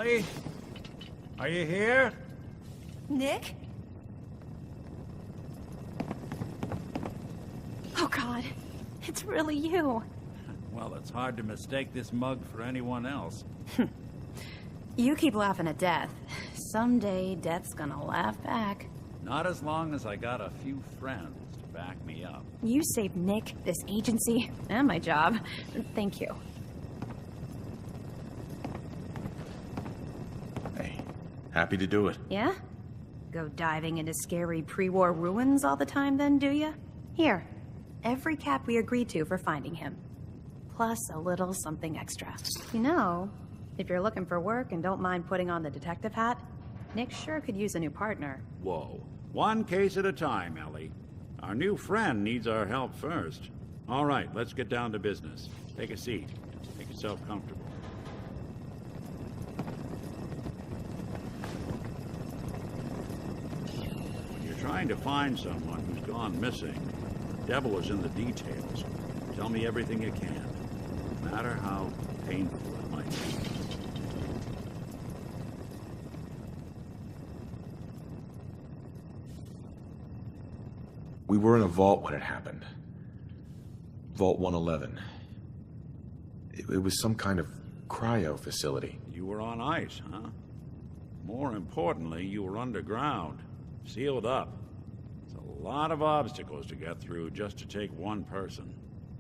Ellie? Are you here? Nick? Oh God, it's really you. Well, it's hard to mistake this mug for anyone else. You keep laughing at death. Someday, death's gonna laugh back. Not as long as I got a few friends to back me up. You saved Nick, this agency, and my job. Thank you. Hey, happy to do it. Yeah? Go diving into scary pre-war ruins all the time then, do ya? Here, every cap we agreed to for finding him. Plus a little something extra. You know, if you're looking for work and don't mind putting on the detective hat, Nick sure could use a new partner. Whoa. One case at a time, Ellie. Our new friend needs our help first. All right, let's get down to business. Take a seat. Make yourself comfortable. When you're trying to find someone who's gone missing, the devil is in the details. Tell me everything you can, no matter how painful it might be. We were in a vault when it happened. Vault 111. It was some kind of cryo facility. You were on ice, huh? More importantly, you were underground, sealed up. It's a lot of obstacles to get through just to take one person.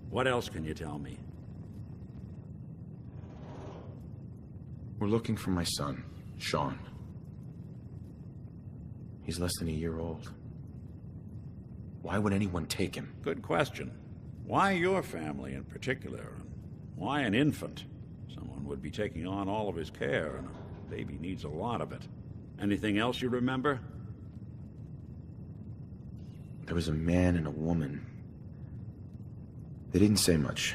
What else can you tell me? We're looking for my son, Sean. He's less than a year old. Why would anyone take him? Good question. Why your family in particular? And why an infant? Someone would be taking on all of his care, and a baby needs a lot of it. Anything else you remember? There was a man and a woman. They didn't say much.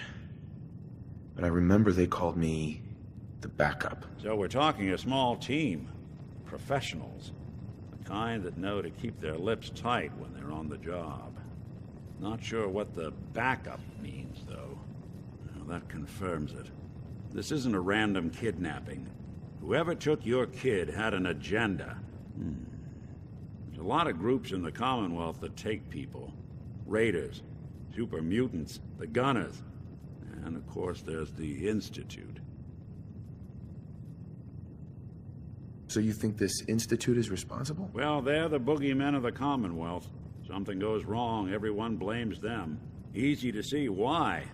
But I remember they called me the backup. So we're talking a small team. Professionals. The kind that know to keep their lips tight when they're on the job. Not sure what the backup means, though. Well, that confirms it. This isn't a random kidnapping. Whoever took your kid had an agenda. There's a lot of groups in the Commonwealth that take people. Raiders, super mutants, the Gunners, and of course there's the Institute. So you think this Institute is responsible? Well, they're the boogeymen of the Commonwealth. Something goes wrong, everyone blames them. Easy to see why.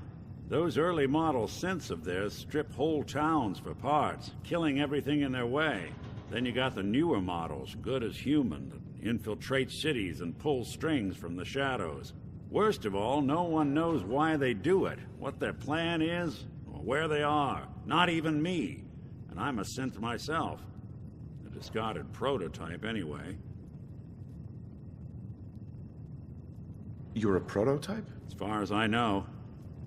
Those early model synths of theirs strip whole towns for parts, killing everything in their way. Then you got the newer models, good as human, that infiltrate cities and pull strings from the shadows. Worst of all, no one knows why they do it, what their plan is, or where they are. Not even me. And I'm a synth myself. A discarded prototype, anyway. You're a prototype? As far as I know.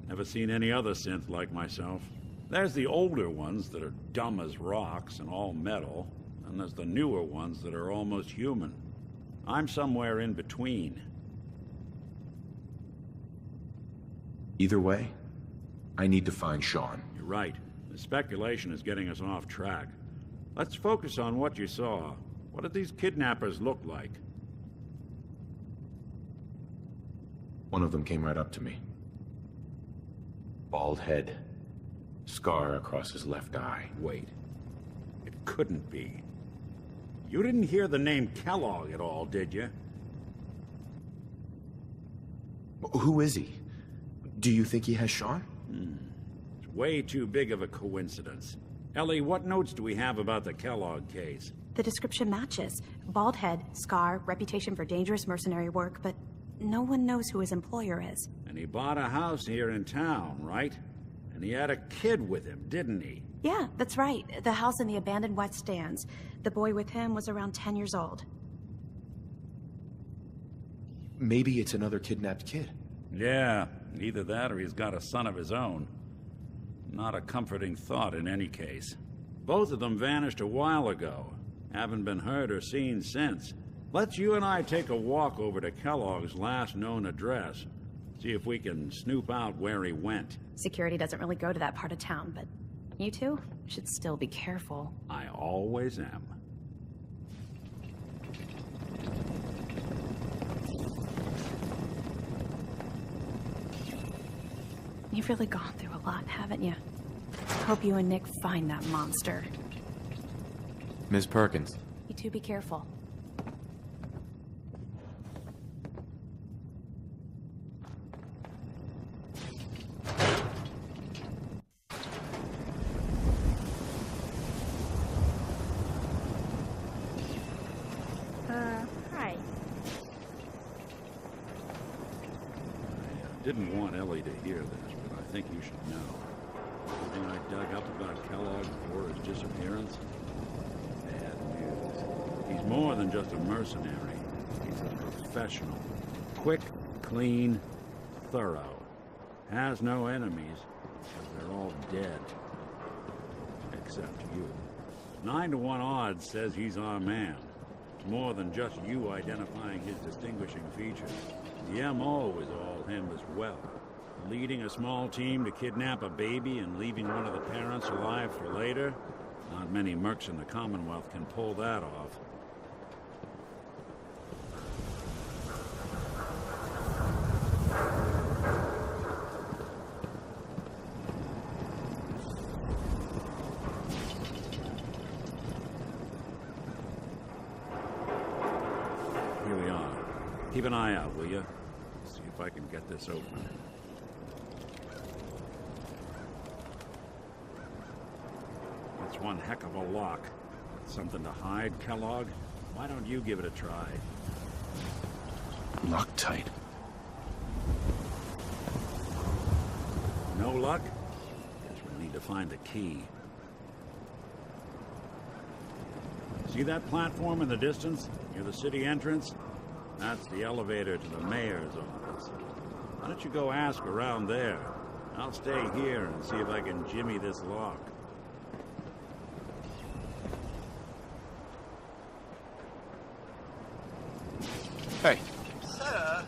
Never seen any other synth like myself. There's the older ones that are dumb as rocks and all metal, and there's the newer ones that are almost human. I'm somewhere in between. Either way, I need to find Sean. You're right. The speculation is getting us off track. Let's focus on what you saw. What did these kidnappers look like? One of them came right up to me. Bald head. Scar across his left eye. Wait. It couldn't be. You didn't hear the name Kellogg at all, did you? Who is he? Do you think he has Sean? It's way too big of a coincidence. Ellie, what notes do we have about the Kellogg case? The description matches. Bald head, scar, reputation for dangerous mercenary work, but no one knows who his employer is. And he bought a house here in town, right? And he had a kid with him, didn't he? Yeah, that's right. The house in the abandoned West Stands. The boy with him was around 10 years old. Maybe it's another kidnapped kid. Yeah, either that or he's got a son of his own. Not a comforting thought in any case. Both of them vanished a while ago. Haven't been heard or seen since. Let's you and I take a walk over to Kellogg's last known address. See if we can snoop out where he went. Security doesn't really go to that part of town, but You two should still be careful. I always am. You've really gone through a lot, haven't you? Hope you and Nick find that monster. Ms. Perkins. You two be careful. Hi. I didn't want Ellie to hear this, but I think you should know. Everything I dug up about Kellogg before his disappearance? Bad news. He's more than just a mercenary. He's a professional. Quick, clean, thorough. Has no enemies, because they're all dead. Except you. 9 to 1 odds says he's our man. More than just you identifying his distinguishing features. The M.O. is all him as well. Leading a small team to kidnap a baby and leaving one of the parents alive for later? Not many mercs in the Commonwealth can pull that off. Here we are. Keep an eye out, will you? See if I can get this open. It's one heck of a lock. Something to hide, Kellogg? Why don't you give it a try? Locked tight. No luck? Guess we'll need to find the key. See that platform in the distance, near the city entrance? That's the elevator to the mayor's office. Why don't you go ask around there? I'll stay here and see if I can jimmy this lock. Hey. Sir?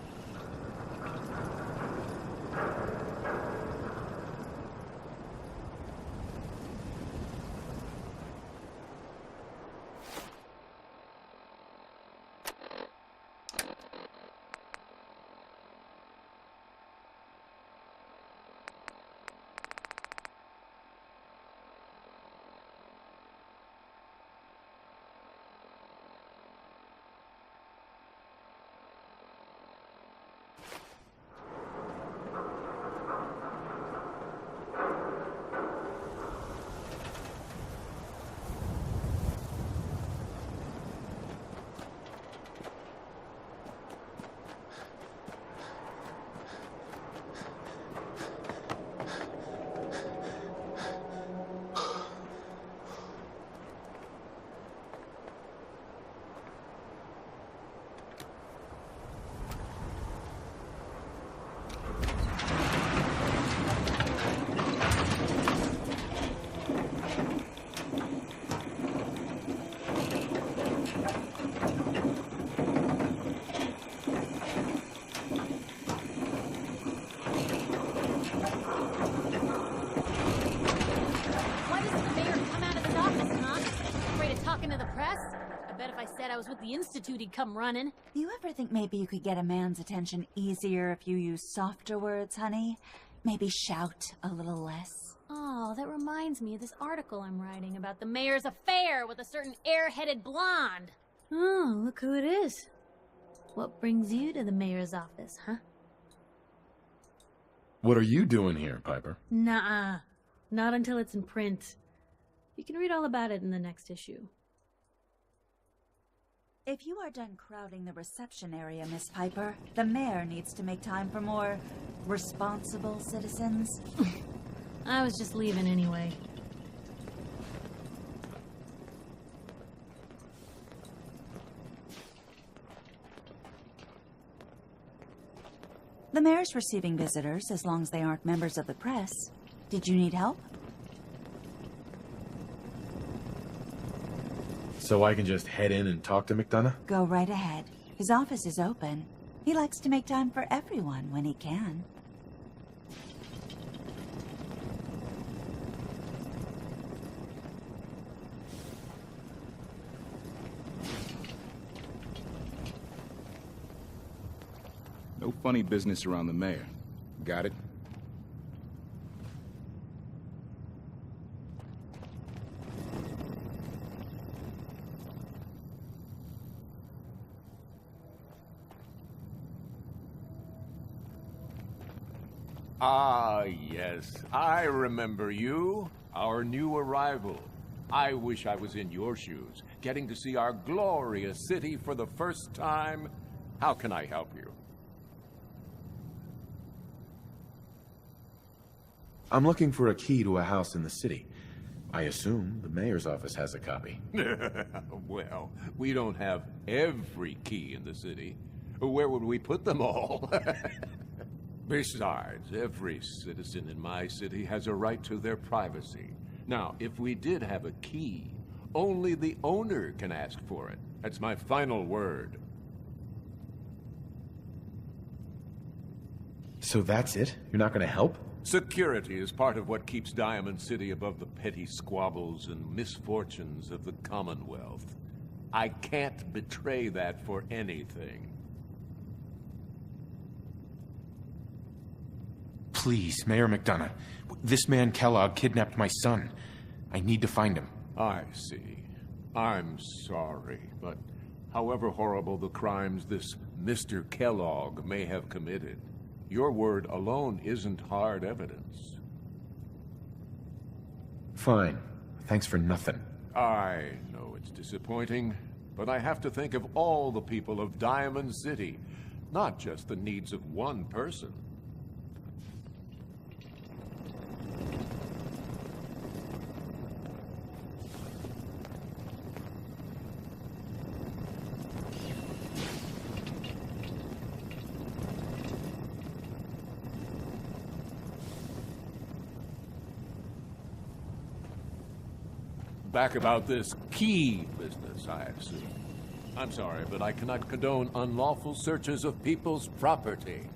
I was with the Institute, he'd come running. Do you ever think maybe you could get a man's attention easier if you use softer words, honey? Maybe shout a little less. Oh, that reminds me of this article I'm writing about the mayor's affair with a certain air-headed blonde. Oh, look who it is. What brings you to the mayor's office, huh? What are you doing here, Piper? Nuh-uh. Not until it's in print. You can read all about it in the next issue. If you are done crowding the reception area, Miss Piper, the mayor needs to make time for more responsible citizens. I was just leaving anyway. The mayor's receiving visitors as long as they aren't members of the press. Did you need help? So I can just head in and talk to McDonough? Go right ahead. His office is open. He likes to make time for everyone when he can. No funny business around the mayor. Got it? Ah, yes. I remember you. Our new arrival. I wish I was in your shoes, getting to see our glorious city for the first time. How can I help you? I'm looking for a key to a house in the city. I assume the mayor's office has a copy. Well, we don't have every key in the city. Where would we put them all? Besides, every citizen in my city has a right to their privacy. Now, if we did have a key, only the owner can ask for it. That's my final word. So that's it? You're not gonna help? Security is part of what keeps Diamond City above the petty squabbles and misfortunes of the Commonwealth. I can't betray that for anything. Please, Mayor McDonough. This man Kellogg kidnapped my son. I need to find him. I see. I'm sorry, but however horrible the crimes this Mr. Kellogg may have committed, your word alone isn't hard evidence. Fine. Thanks for nothing. I know it's disappointing, but I have to think of all the people of Diamond City, not just the needs of one person. Back about this key business, I assume. I'm sorry, but I cannot condone unlawful searches of people's property.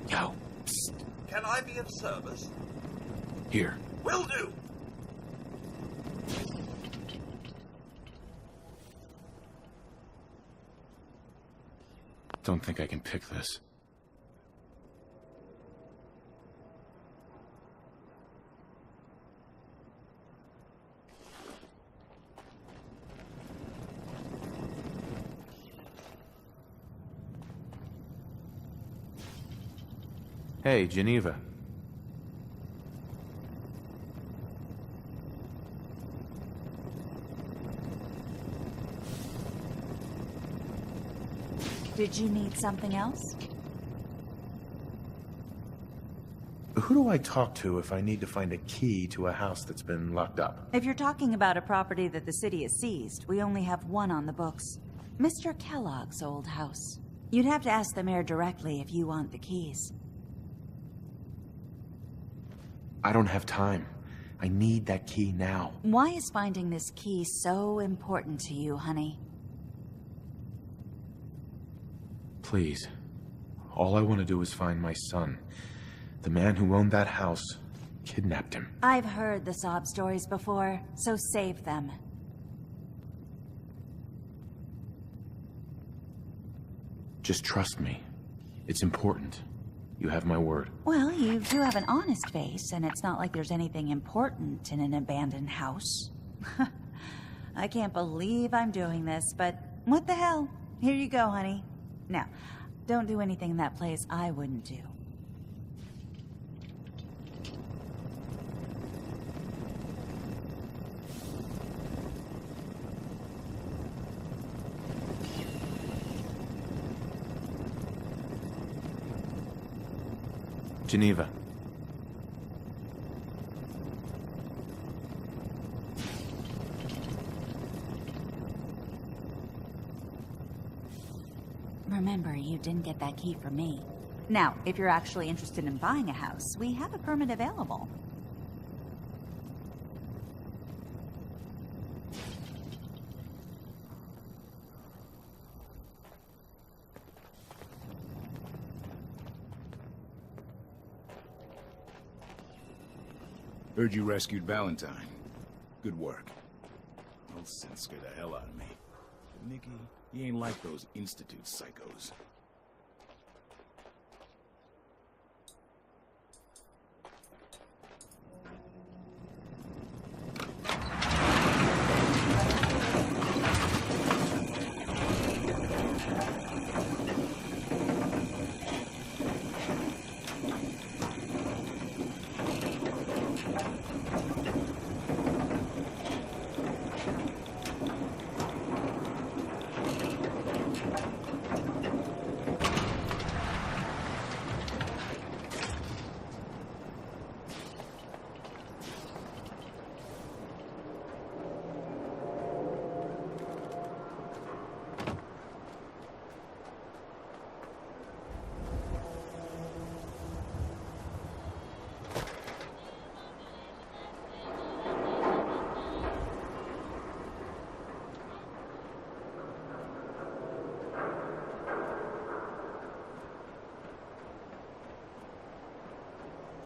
Yo, psst. Can I be of service? Here. Will do! Don't think I can pick this. Hey, Geneva. Did you need something else? Who do I talk to if I need to find a key to a house that's been locked up? If you're talking about a property that the city has seized, we only have one on the books. Mr. Kellogg's old house. You'd have to ask the mayor directly if you want the keys. I don't have time. I need that key now. Why is finding this key so important to you, honey? Please. All I want to do is find my son. The man who owned that house kidnapped him. I've heard the sob stories before, so save them. Just trust me. It's important. You have my word. Well, you do have an honest face, and it's not like there's anything important in an abandoned house. I can't believe I'm doing this, but what the hell? Here you go, honey. Now, don't do anything in that place I wouldn't do. Geneva. Remember, you didn't get that key from me. Now, if you're actually interested in buying a house, we have a permit available. Heard you rescued Valentine. Good work. Those synths scared the hell out of me. But Nikki, he ain't like those Institute psychos.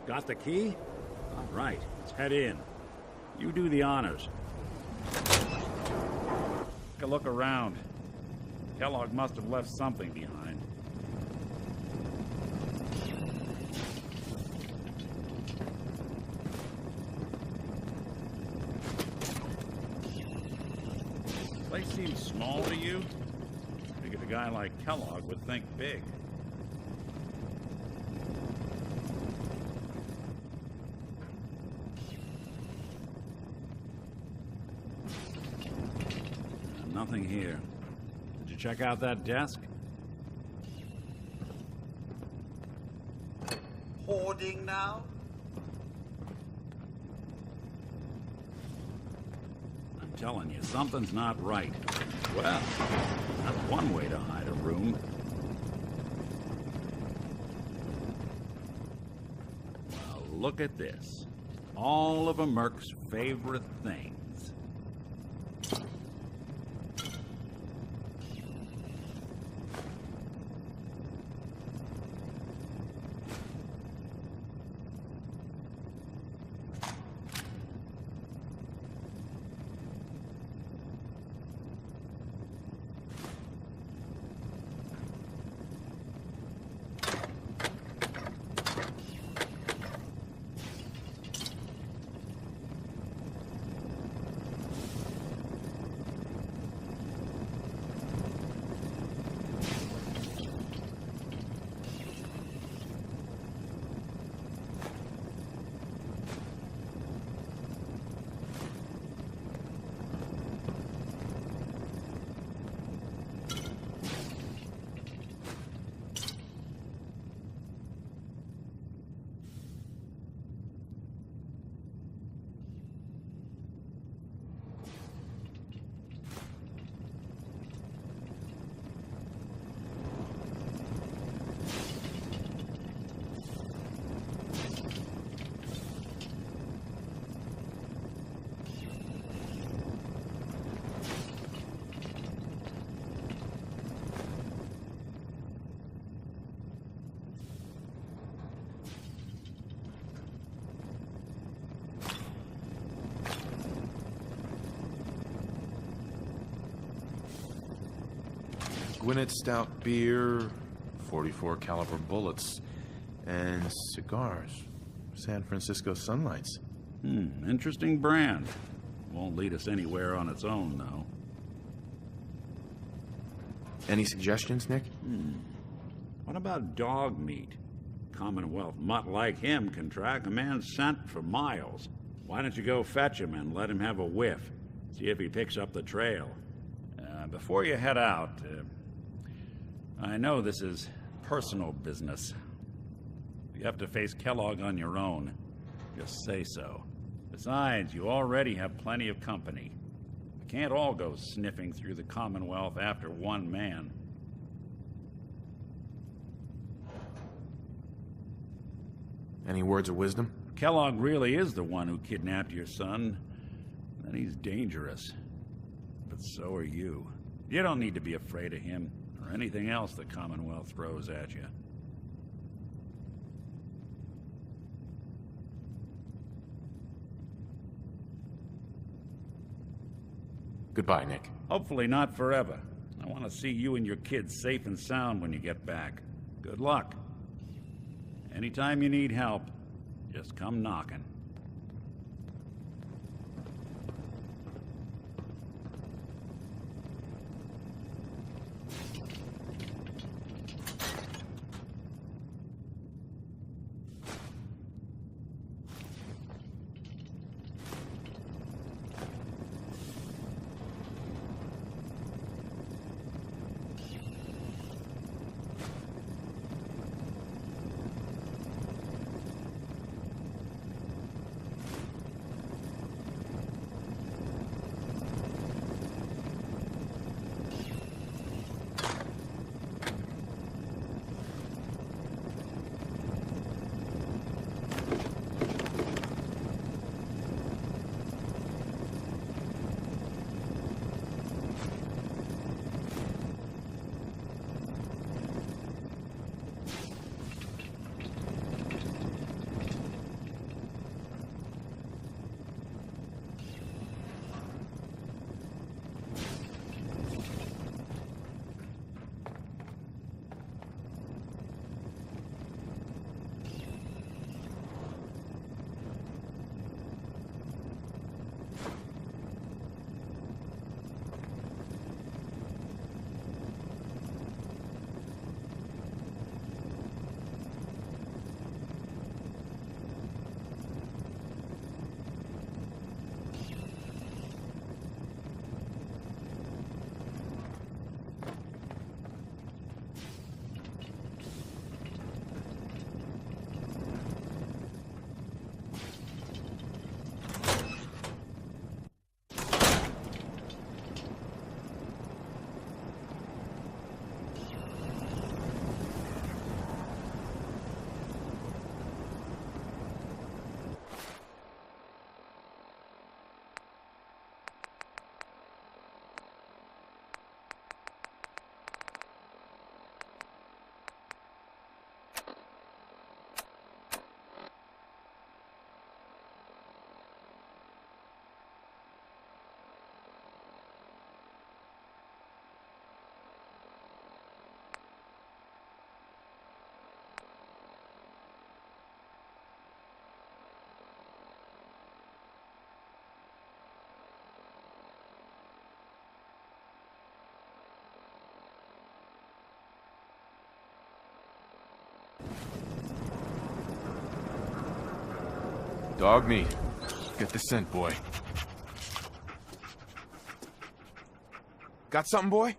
Got the key? All right, let's head in. You do the honors. Take a look around. Kellogg must have left something behind. Place seems small to you? Figured a guy like Kellogg would think big. Nothing here. Did you check out that desk? Hoarding now? I'm telling you, something's not right. Well, that's one way to hide a room. Well, look at this. All of a Merc's favorite things. Gwinnett Stout beer, 44 caliber bullets, and cigars. San Francisco Sunlights. Interesting brand. Won't lead us anywhere on its own, though. Any suggestions, Nick? What about dog meat? Commonwealth mutt like him can track a man's scent for miles. Why don't you go fetch him and let him have a whiff? See if he picks up the trail. Before you head out, I know this is personal business. You have to face Kellogg on your own. Just say so. Besides, you already have plenty of company. We can't all go sniffing through the Commonwealth after one man. Any words of wisdom? Kellogg really is the one who kidnapped your son. Then he's dangerous. But so are you. You don't need to be afraid of him, or anything else the Commonwealth throws at you. Goodbye, Nick. Hopefully not forever. I want to see you and your kids safe and sound when you get back. Good luck. Anytime you need help, just come knocking. Dog meat. Get the scent, boy. Got something, boy?